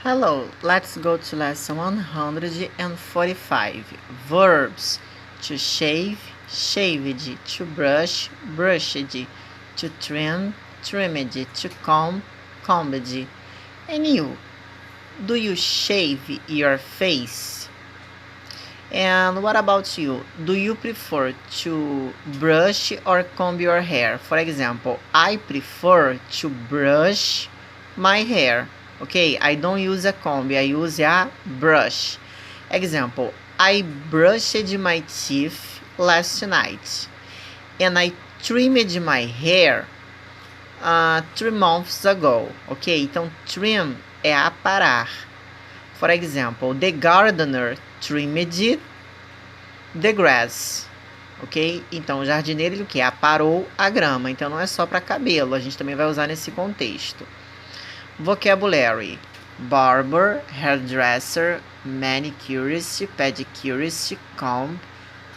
Hello, let's go to lesson 145. Verbs: to shave, shaved, to brush, brushed, to trim, trimmed, to comb, combed. And you, do you shave your face? And what about you? Do you prefer to brush or comb your hair? For example, I prefer to brush my hair. Okay, I don't use a comb, I use a brush. Example, I brushed my teeth last night. And I trimmed my hair 3 months ago. Ok, então trim é aparar. For example, the gardener trimmed the grass. Ok? Então, o jardineiro ele o que? Aparou a grama. Então, não é só para cabelo. A gente também vai usar nesse contexto. Vocabulary: barber, hairdresser, manicurist, pedicurist, comb,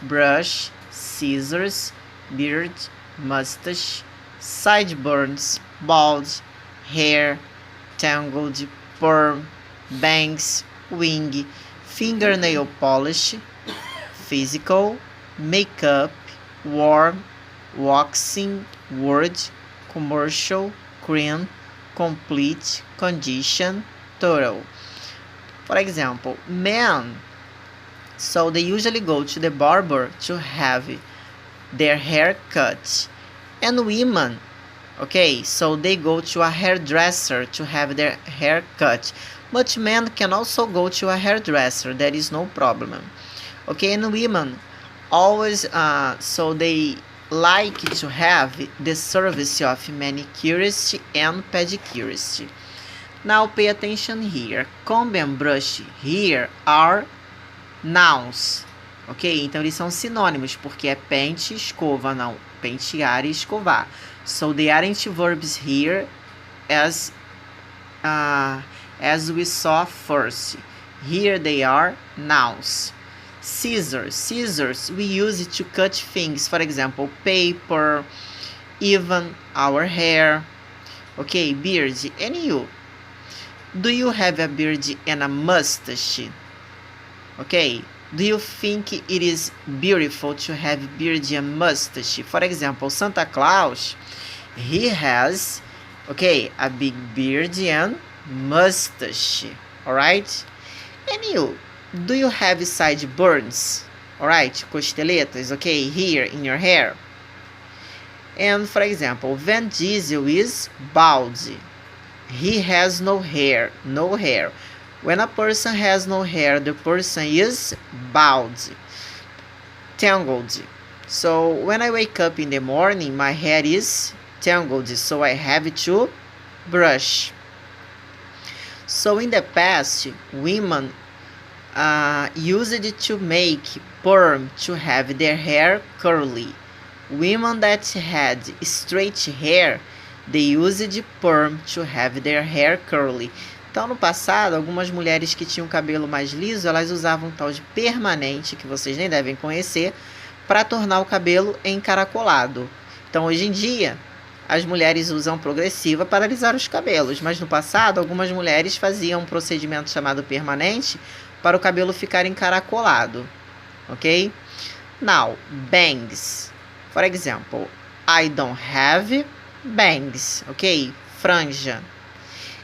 brush, scissors, beard, mustache, sideburns, bald, hair, tangled, perm, bangs, wing, fingernail polish, physical, makeup, warm, waxing, word, commercial, cream, complete, condition, total. For example, men, so they usually go to the barber to have their hair cut. And women, okay, so they go to a hairdresser to have their hair cut. But men can also go to a hairdresser, that is no problem. Okay, and women always, so they like to have the service of manicurist and pedicurist. Now pay attention here. Comb and brush here are nouns. Ok? Então eles são sinônimos, porque é pente, escova, não. Pentear e escovar. So they aren't verbs here as we saw first. Here they are nouns. Scissors. Scissors we use it to cut things. For example, paper, even our hair. Okay, beard. And you? Do you have a beard and a mustache? Okay. Do you think it is beautiful to have beard and mustache? For example, Santa Claus, he has, okay, a big beard and mustache. Alright? And you? Do you have sideburns? Alright, costeletas, okay, here in your hair. And for example, Vin Diesel is bald. He has no hair, no hair. When a person has no hair, the person is bald. Tangled. So when I wake up in the morning, my hair is tangled, so I have to brush. So in the past, women used it to make perm to have their hair curly. Women that had straight hair, they used perm to have their hair curly. Então, no passado, algumas mulheres que tinham cabelo mais liso, elas usavam um tal de permanente, que vocês nem devem conhecer, para tornar o cabelo encaracolado. Então, hoje em dia, as mulheres usam progressiva para alisar os cabelos, mas no passado, algumas mulheres faziam um procedimento chamado permanente para o cabelo ficar encaracolado, ok? Now, bangs. For example, I don't have bangs, ok? Franja.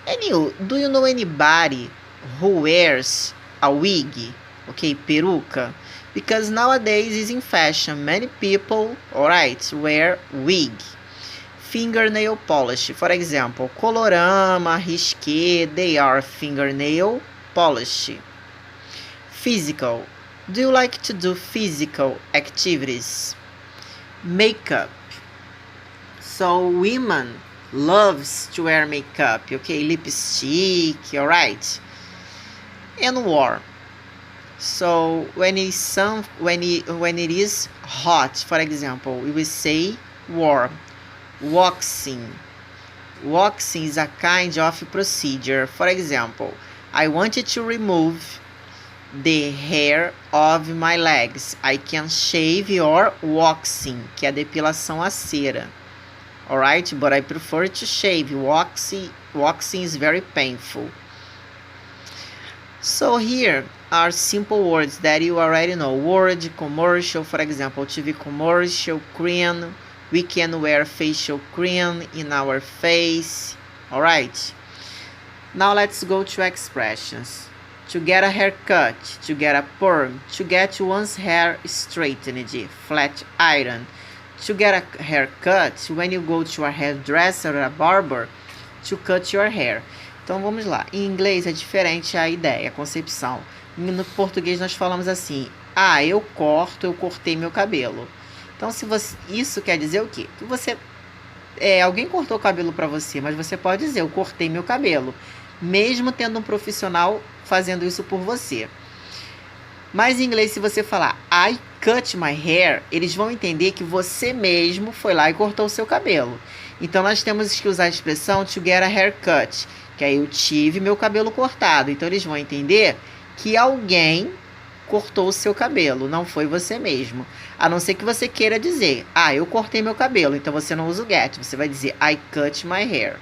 And you, do you know anybody who wears a wig? Okay, peruca. Because nowadays is in fashion. Many people, alright, wear wig. Fingernail polish. For example, colorama, risqué, they are fingernail polish. Physical. Do you like to do physical activities? Makeup. So women loves to wear makeup, okay, lipstick, alright. And warm. So when it is hot, for example, we will say warm. Waxing. Waxing is a kind of procedure. For example, I wanted to remove the hair of my legs. I can shave or waxing, que é a depilação a cera. Alright, but I prefer to shave. Waxing is very painful. So here are simple words that you already know. Word, commercial, for example, TV commercial, cream. We can wear facial cream in our face. Alright? Now let's go to expressions. To get a haircut, to get a perm, to get one's hair straightened, flat iron. To get a haircut, when you go to a hairdresser or a barber, to cut your hair. Então vamos lá. Em inglês é diferente a ideia, a concepção. No português nós falamos assim: ah, eu cortei meu cabelo. Então isso quer dizer o quê? Que alguém cortou o cabelo para você, mas você pode dizer: eu cortei meu cabelo, mesmo tendo um profissional fazendo isso por você. Mas em inglês, se você falar I cut my hair, eles vão entender que você mesmo foi lá e cortou o seu cabelo. Então nós temos que usar a expressão to get a haircut, que aí eu tive meu cabelo cortado. Então eles vão entender que alguém cortou o seu cabelo, não foi você mesmo. A não ser que você queira dizer: ah, eu cortei meu cabelo. Então você não usa o get, você vai dizer I cut my hair.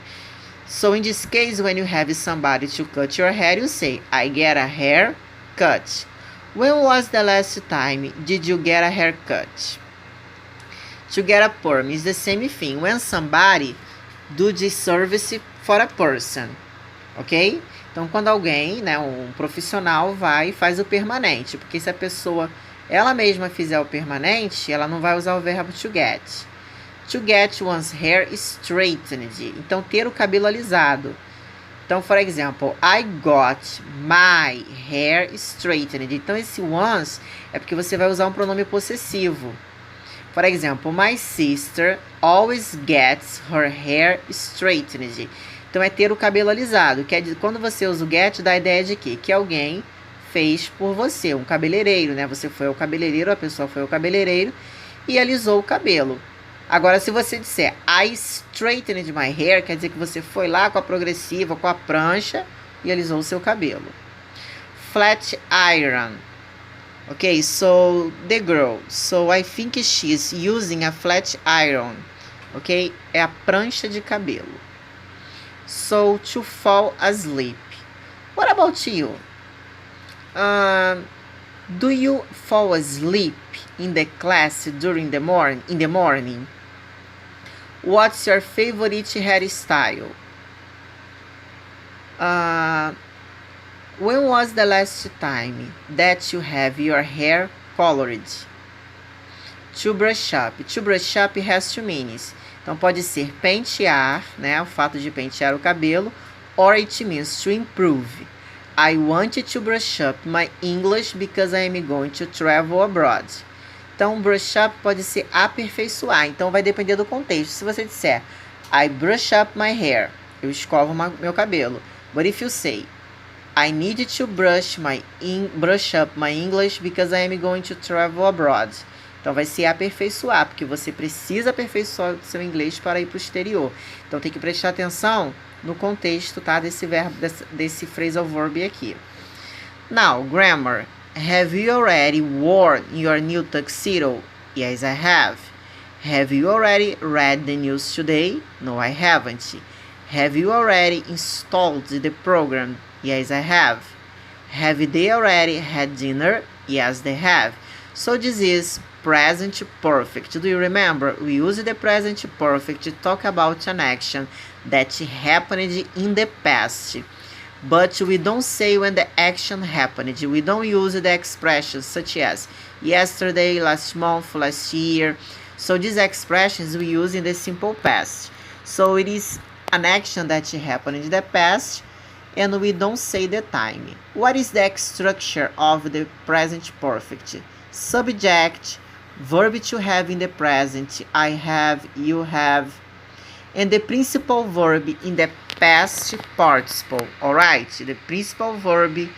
So in this case, when you have somebody to cut your hair, you say I get a haircut. When was the last time did you get a haircut? To get a perm is the same thing. When somebody do the service for a person. Ok? Então, quando alguém, né, um profissional vai e faz o permanente. Porque se a pessoa, ela mesma fizer o permanente, ela não vai usar o verbo to get. To get one's hair straightened. Então, ter o cabelo alisado. Então, for example, I got my hair straightened. Então, esse once é porque você vai usar um pronome possessivo. For example, my sister always gets her hair straightened. Então, é ter o cabelo alisado. Quando você usa o get, dá a ideia de quê? Que alguém fez por você, um cabeleireiro, né? Você foi ao cabeleireiro, a pessoa foi ao cabeleireiro e alisou o cabelo. Agora, se você disser I straightened my hair, quer dizer que você foi lá com a progressiva, com a prancha e alisou o seu cabelo. Flat iron. Ok, so the girl. So I think she's using a flat iron. Ok, é a prancha de cabelo. So to fall asleep. What about you? Do you fall asleep in the class during the morning? What's your favorite hairstyle? When was the last time that you have your hair colored? To brush up. To brush up has two meanings. Então pode ser pentear, né? O fato de pentear o cabelo, or it means to improve. I want to brush up my English because I am going to travel abroad. Então, brush up pode ser aperfeiçoar. Então, vai depender do contexto. Se você disser I brush up my hair, eu escovo meu cabelo. But if you say I need to brush up my English because I am going to travel abroad. Então, vai ser aperfeiçoar, porque você precisa aperfeiçoar o seu inglês para ir para o exterior. Então, tem que prestar atenção no contexto, tá? Desse verbo, desse phrasal verb aqui. Now, grammar. Have you already worn your new tuxedo? Yes, I have. Have you already read the news today? No, I haven't. Have you already installed the program? Yes, I have. Have they already had dinner? Yes, they have. So this is present perfect. Do you remember? We use the present perfect to talk about an action that happened in the past. But we don't say when the action happened. We don't use the expressions such as yesterday, last month, last year. So these expressions we use in the simple past. So it is an action that happened in the past and we don't say the time. What is the structure of the present perfect? Subject, verb to have in the present, I have, you have, and the principal verb in the past participle. Alright, the principal verb,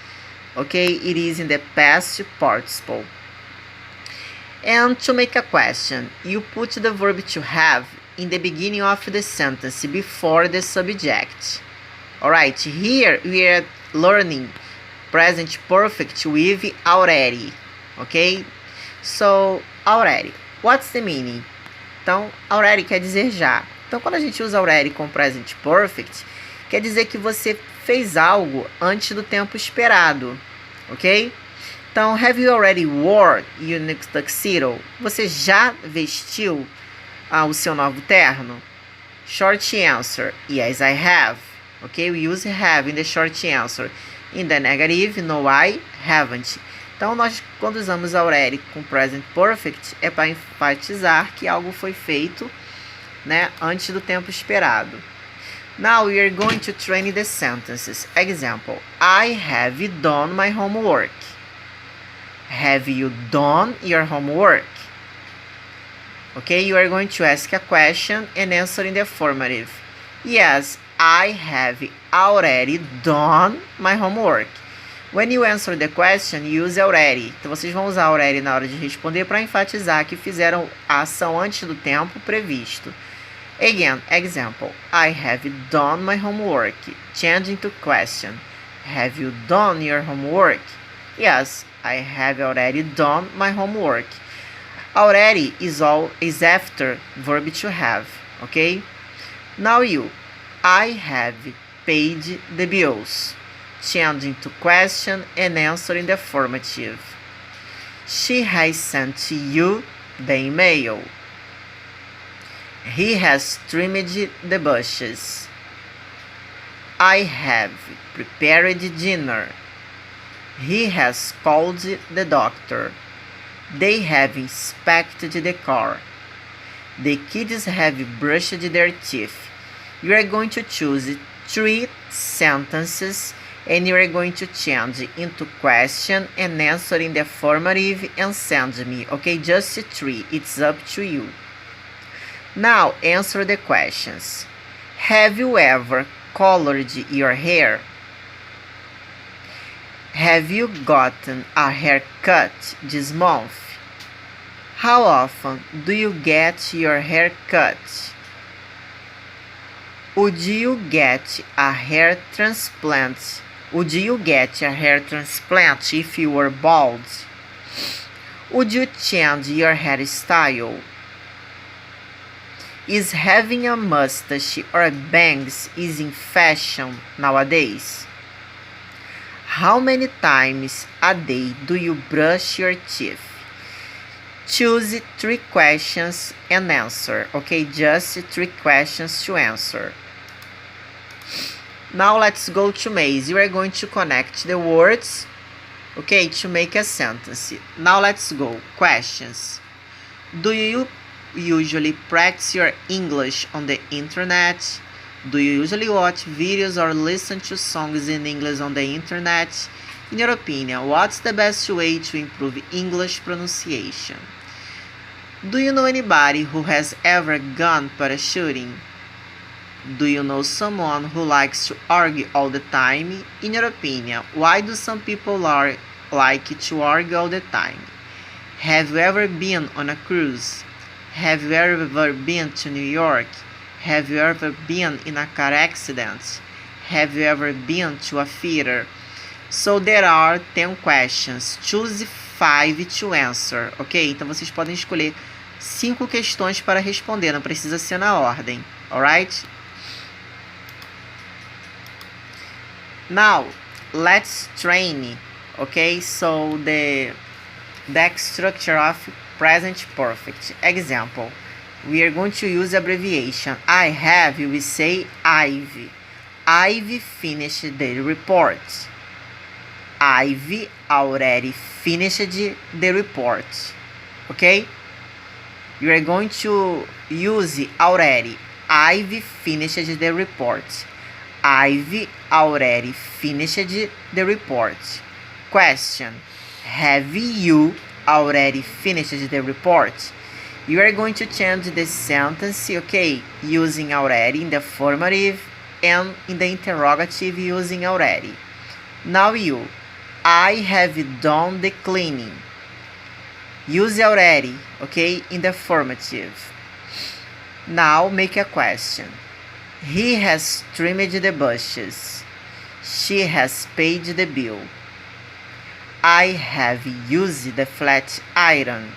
okay, it is in the past participle. And to make a question, you put the verb to have in the beginning of the sentence before the subject. Alright, here we are learning present perfect with already. Ok? So, already. What's the meaning? Então, already quer dizer já. Então, quando a gente usa already com present perfect, quer dizer que você fez algo antes do tempo esperado, ok? Então, have you already wore your new tuxedo? Você já vestiu o seu novo terno? Short answer, yes, I have. Ok, we use have in the short answer. In the negative, no, I haven't. Então, nós, quando usamos already com present perfect, é para enfatizar que algo foi feito, né, antes do tempo esperado. Now, we are going to train the sentences. Example, I have done my homework. Have you done your homework? Okay, you are going to ask a question and answer in the affirmative. Yes, I have already done my homework. When you answer the question, use already. Então, vocês vão usar already na hora de responder para enfatizar que fizeram a ação antes do tempo previsto. Again, example, I have done my homework. Change into question. Have you done your homework? Yes, I have already done my homework. Already is after verb to have, okay? Now you, I have paid the bills. Change into question and answer in the affirmative. She has sent you the email. He has trimmed the bushes. I have prepared dinner. He has called the doctor. They have inspected the car. The kids have brushed their teeth. You are going to choose 3 sentences and you are going to change into question and answer in the affirmative and send me. Okay, just 3. It's up to you. Now answer the questions. Have you ever colored your hair? Have you gotten a haircut this month? How often do you get your hair cut? Would you get a hair transplant? Would you get a hair transplant if you were bald? Would you change your hairstyle? Is having a mustache or bangs is in fashion nowadays? How many times a day do you brush your teeth? Choose 3 questions and answer. Okay, just 3 questions to answer. Now let's go to maze. You are going to connect the words, okay, to make a sentence. Now let's go. Questions. Do you usually practice your English on the internet? Do you usually watch videos or listen to songs in English on the internet? In your opinion, what's the best way to improve English pronunciation? Do you know anybody who has ever gone parachuting? Do you know someone who likes to argue all the time? In your opinion, why do some people like to argue all the time? Have you ever been on a cruise? Have you ever been to New York? Have you ever been in a car accident? Have you ever been to a theater? So there are 10 questions. Choose 5 to answer, ok? Então vocês podem escolher 5 questões para responder, não precisa ser na ordem, alright? Now, let's train, okay? So the structure of present perfect. Example, we are going to use abbreviation. I have, we say I've. I've finished the report. I've already finished the report. Okay? You are going to use already. I've finished the report. I've already finished the report. Question. Have you already finished the report? You are going to change the sentence, okay, using already in the affirmative and in the interrogative using already. Now you. I have done the cleaning. Use already, okay, in the affirmative. Now make a question. He has trimmed the bushes. She has paid the bill. I have used the flat iron.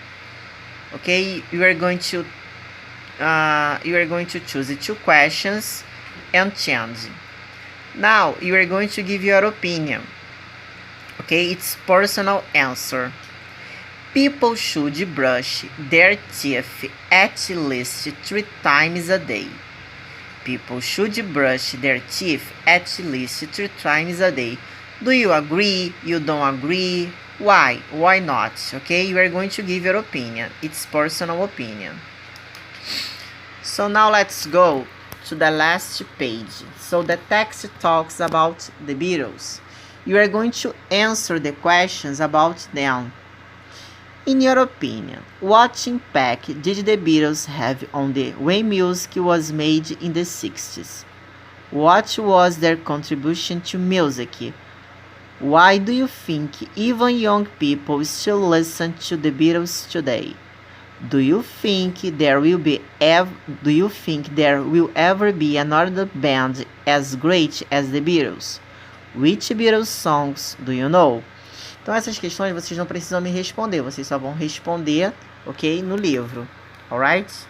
Okay, you are going to choose 2 questions and change. Now, you are going to give your opinion. Okay, it's personal answer. People should brush their teeth at least 3 times a day. People should brush their teeth at least 3 times a day. Do you agree? You don't agree? Why? Why not? Okay, you are going to give your opinion. It's personal opinion. So now let's go to the last page. So the text talks about the Beatles. You are going to answer the questions about them. In your opinion, what impact did the Beatles have on the way music was made in the 60s? What was their contribution to music? Why do you think even young people still listen to the Beatles today? Do you think there will ever be another band as great as the Beatles? Which Beatles songs do you know? Então essas questões vocês não precisam me responder, vocês só vão responder, ok, no livro, alright?